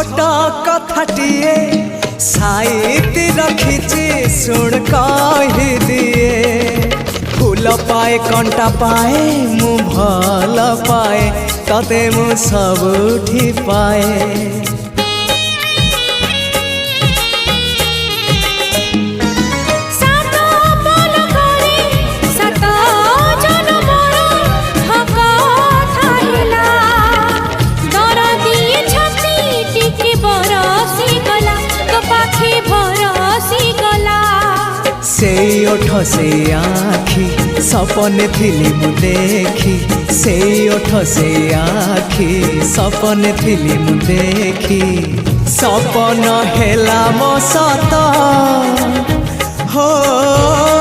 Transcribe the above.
छोटा कथाटिए साइती रखिछि सुन कहि दिए फूल पाए कंटा पाए मु भल पाए तते मु सबुठी पाए से ओठ से आखी सपने थिली मु देखी से ओठ से आखी सपने थिली मु देखी सपन हेला मो सत हो